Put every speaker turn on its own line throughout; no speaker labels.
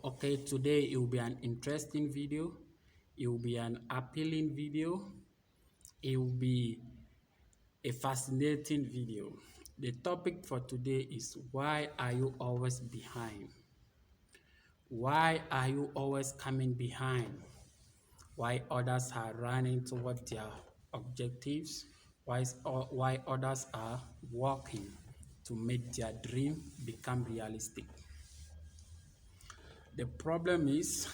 Okay, today it will be an interesting video. It will be an appealing video. It will be a fascinating video. The topic for today is why are you always behind? Why are you always coming behind? Why others are running toward their objectives? Why others are working to make their dream become realistic? The problem is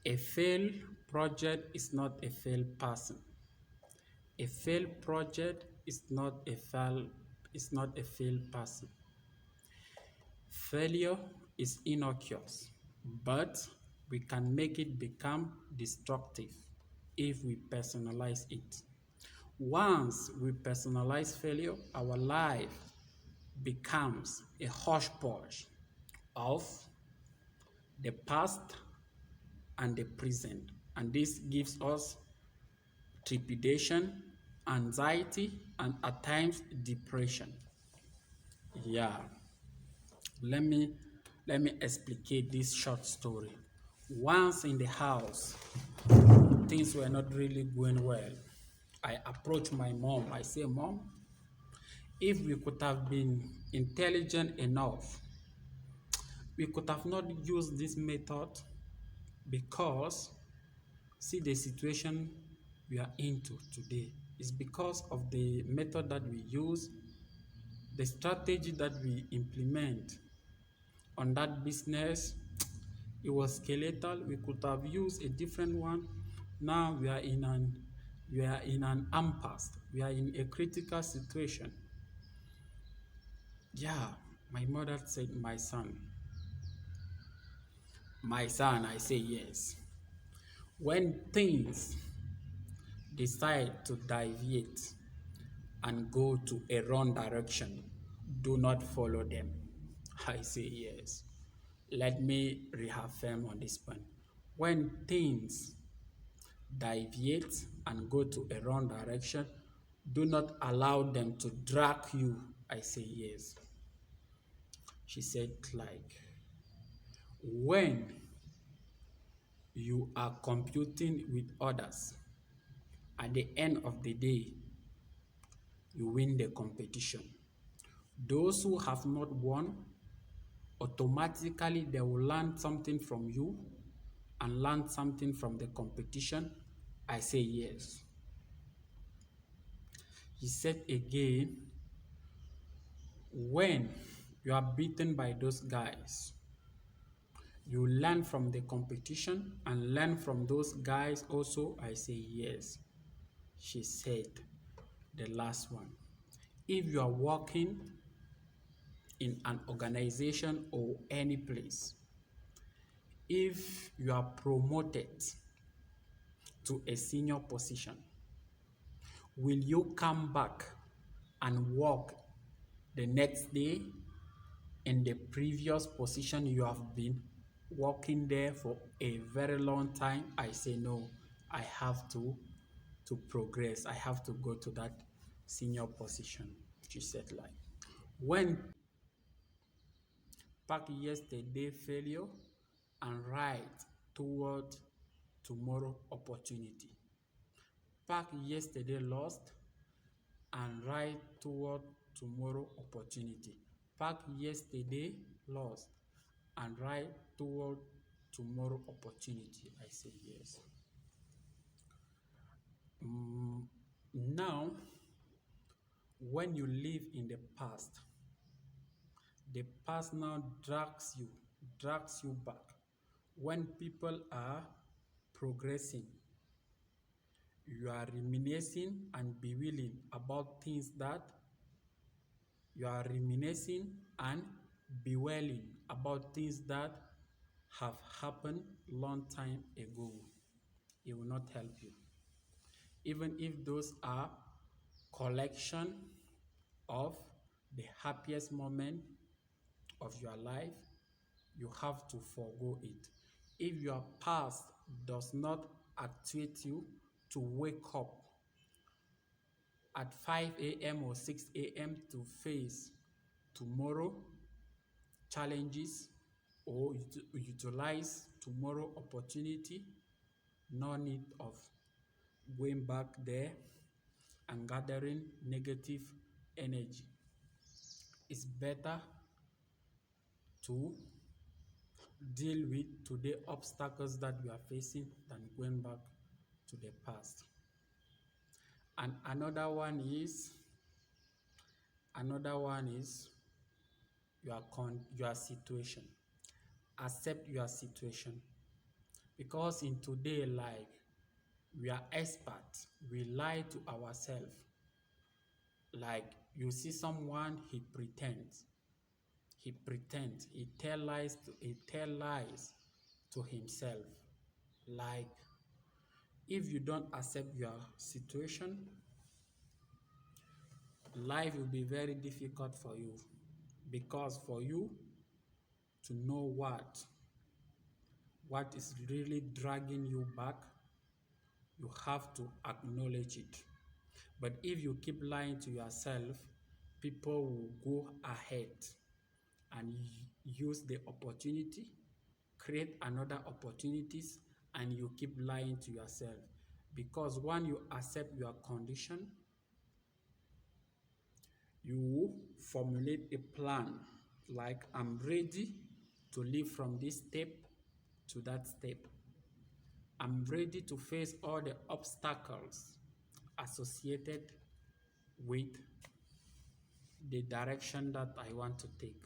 a failed project is not a failed person. A failed project is not a failed person. Failure is innocuous, but we can make it become destructive if we personalize it. Once we personalize failure, our life becomes a hodgepodge of the past and the present. And this gives us trepidation, anxiety, and at times depression. Yeah, let me let me explicate this short story. Once in the house, things were not really going well. I approached my mom. I say, Mom, if we could have been intelligent enough, we could have not used this method because see the situation we are into today is because of the method that we use, the strategy that we implement on that business. It was skeletal. We could have used a different one. Now we are in an impasse. We are in a critical situation. Yeah, my mother said, my son, I say yes. When things decide to deviate and go to a wrong direction, do not follow them. I say yes. Let me reaffirm on this point. When things deviate and go to a wrong direction, do not allow them to drag you. I say yes. She said, like, when you are competing with others, at the end of the day, you win the competition. Those who have not won, automatically they will learn something from you and learn something from the competition. I say yes. He said again, when you are beaten by those guys, you learn from the competition and learn from those guys also. I say yes. She said the last one. If you are working in an organization or any place, if you are promoted to a senior position, will you come back and work the next day in the previous position you have been working there for a very long time? I say no. I have to progress. I have to go to that senior position. She said like when pack yesterday failure and write toward tomorrow opportunity. Pack yesterday lost and write toward tomorrow opportunity. Pack yesterday lost and write toward tomorrow opportunity. I say yes. Now, when you live in the past now drags you back. When people are progressing, you are reminiscing and bewailing about things that you are reminiscing and bewailing about things that have happened long time ago. It will not help you. Even if those are collection of the happiest moment of your life, you have to forego it. If your past does not actuate you to wake up at 5 a.m. or 6 a.m. to face tomorrow challenges, or utilize tomorrow opportunity. No need of going back there and gathering negative energy. It's better to deal with today obstacles that we are facing than going back to the past. And another one is your situation. Accept your situation, because in today life we are experts. We lie to ourselves. Like you see someone, he tell lies to himself. Like if you don't accept your situation, life will be very difficult for you, because for you to know what is really dragging you back, you have to acknowledge it. But if you keep lying to yourself, people will go ahead and use the opportunity, create another opportunities, and you keep lying to yourself. Because when you accept your condition, you formulate a plan, like I'm ready to live from this step to that step. I'm ready to face all the obstacles associated with the direction that I want to take.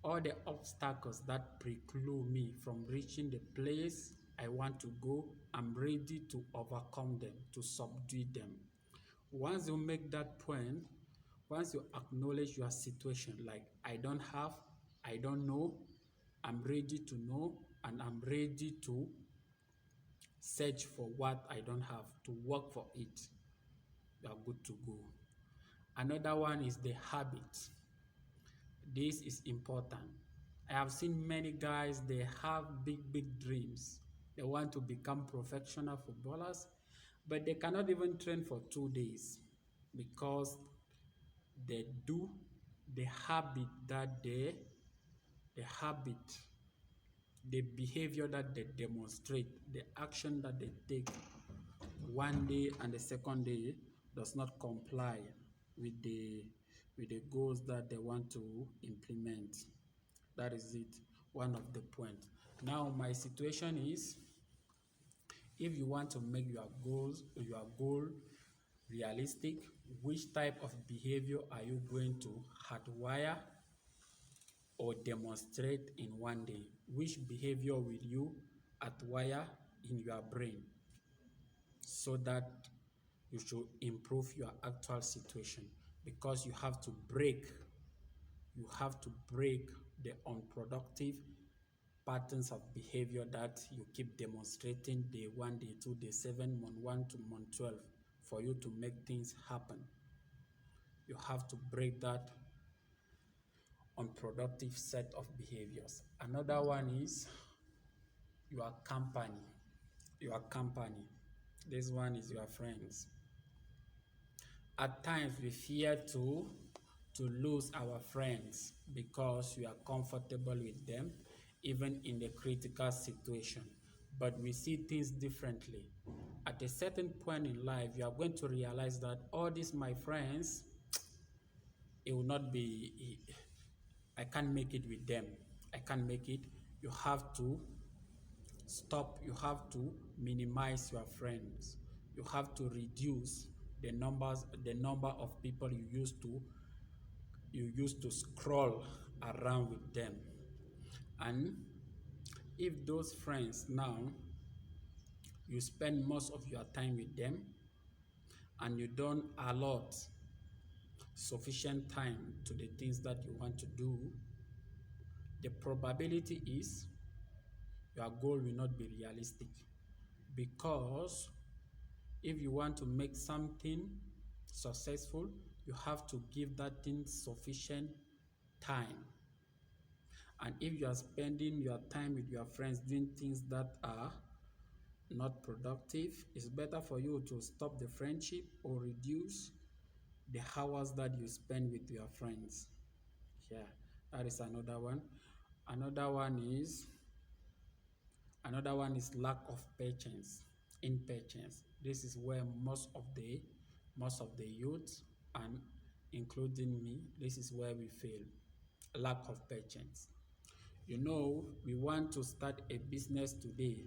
All the obstacles that preclude me from reaching the place I want to go, I'm ready to overcome them, to subdue them. Once you make that point, once you acknowledge your situation, like I don't have, I don't know, I'm ready to know, and I'm ready to search for what I don't have, to work for it, you are good to go. Another one is the habit. This is important. I have seen many guys, they have big dreams. They want to become professional footballers, but they cannot even train for 2 days because they do the habit that the habit, the behavior that they demonstrate, the action that they take one day and the second day does not comply with the goals that they want to implement. That is it, one of the points. Now, my situation is, if you want to make your goal realistic, which type of behavior are you going to hardwire or demonstrate in one day? Which behavior will you hardwire in your brain so that you should improve your actual situation? Because you have to break the unproductive patterns of behavior that you keep demonstrating day 1, day 2, day 7, month 1 to month 12 for you to make things happen. You have to break that unproductive set of behaviors. Another one is your company. Your company. This one is your friends. At times we fear to lose our friends because we are comfortable with them, even in the critical situation. But we see things differently. At a certain point in life, you are going to realize that all these my friends, it will not be, I can't make it with them. I can't make it. You have to stop. You have to minimize your friends. You have to reduce the number of people you used to scroll around with them. And if those friends now, you spend most of your time with them and you don't allot sufficient time to the things that you want to do, the probability is your goal will not be realistic. Because if you want to make something successful, you have to give that thing sufficient time. And if you are spending your time with your friends doing things that are not productive, it's better for you to stop the friendship or reduce the hours that you spend with your friends. Yeah, that is another one. Another one is Another one is lack of patience, impatience. This is where most of the youth and including me, this is where we fail. Lack of patience. We want to start a business today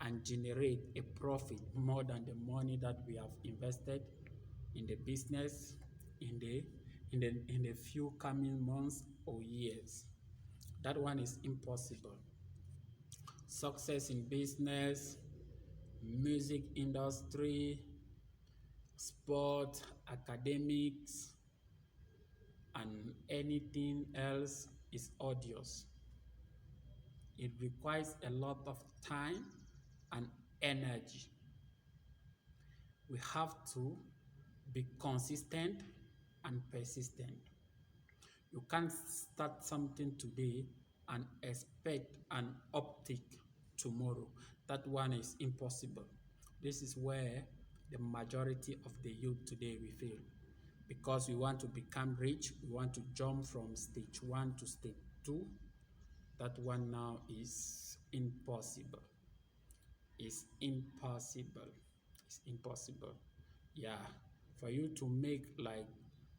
and generate a profit more than the money that we have invested in the business in the few coming months or years. That one is impossible. Success in business, music industry, sport, academics, and anything else is odious. It requires a lot of time and energy. We have to be consistent and persistent. You can't start something today and expect an uptick tomorrow. That one is impossible. This is where the majority of the youth today we fail because we want to become rich, we want to jump from stage 1 to stage 2. That one now is impossible. It's impossible. It's impossible. Yeah. For you to make like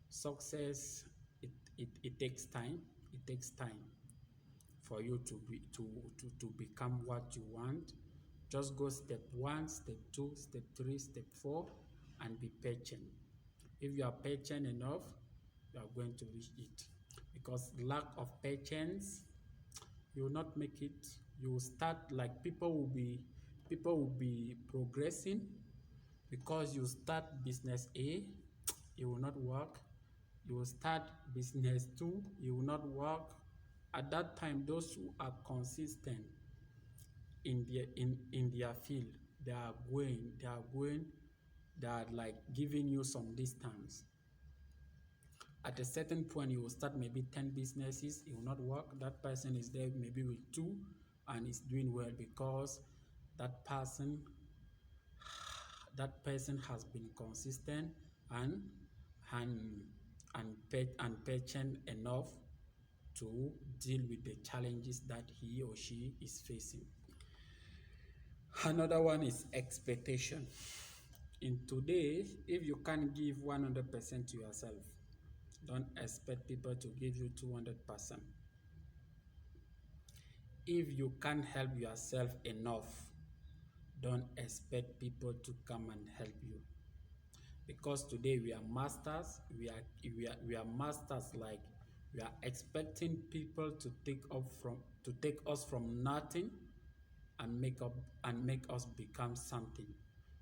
success, it takes time. It takes time for you to become what you want. Just go step 1, step 2, step 3, step 4, and be patient. If you are patient enough, you are going to reach it. Because lack of patience, you will not make it. You will start like people will be progressing because you start business A, it will not work. You will start business 2, it will not work. At that time, those who are consistent in their field, they are like giving you some distance. At a certain point, you will start maybe 10 businesses, it will not work. That person is there maybe with 2 and is doing well because that person that person has been consistent and and and patient enough to deal with the challenges that he or she is facing. Another one is expectation. In today, if you can't give 100% to yourself, don't expect people to give you 200%. If you can't help yourself enough, don't expect people to come and help you. Because today we are masters, we are masters, like we are expecting people to take us from nothing and make us become something.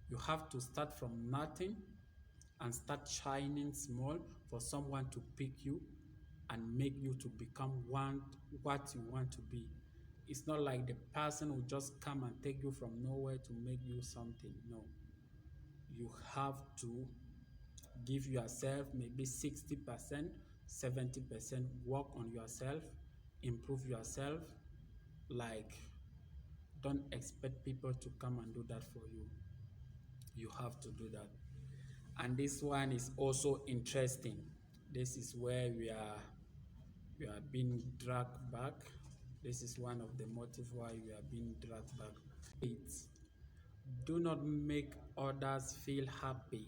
You have to start from nothing and start shining small for someone to pick you and make you to become what you want to be. It's not like the person will just come and take you from nowhere to make you something. No. You have to give yourself maybe 60%, 70% work on yourself, improve yourself. Like, don't expect people to come and do that for you. You have to do that. And this one is also interesting. This is where we are being dragged back. This is one of the motives why we are being dragged back. Do not make others feel happy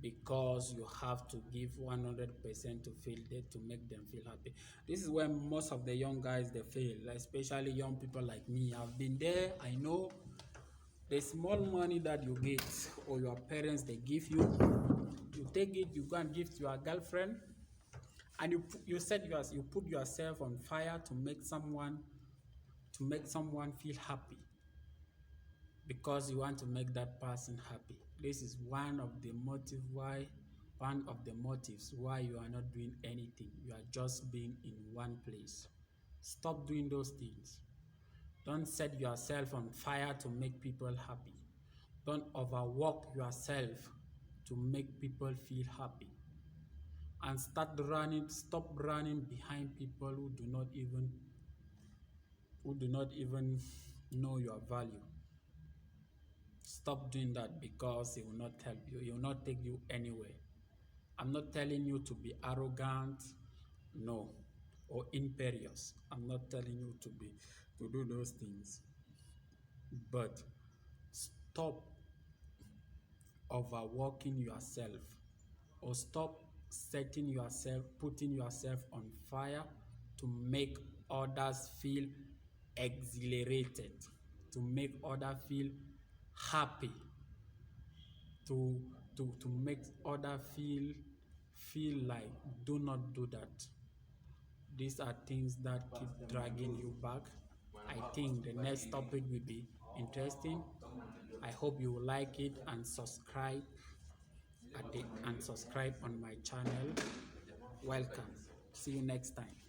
because you have to give 100% to make them feel happy. This is where most of the young guys they fail, especially young people like me. I've been there. I know the small money that you get or your parents they give you, you take it, you go and give to your girlfriend, and you put yourself on fire to make someone feel happy because you want to make that person happy. This is one of the motives why you are not doing anything. You are just being in one place. Stop doing those things. Don't set yourself on fire to make people happy. Don't overwork yourself to make people feel happy. And stop running behind people who do not even know your value. Stop doing that because it will not help you. It will not take you anywhere. I'm not telling you to be arrogant. No. or imperious. I'm not telling you to do those things, but stop overworking yourself, or stop putting yourself on fire to make others feel exhilarated, to make others feel happy, to make others feel like do not do that. These are things that keep dragging you back. I think the next topic will be interesting. I hope you will like it and subscribe on my channel. Welcome. See you next time.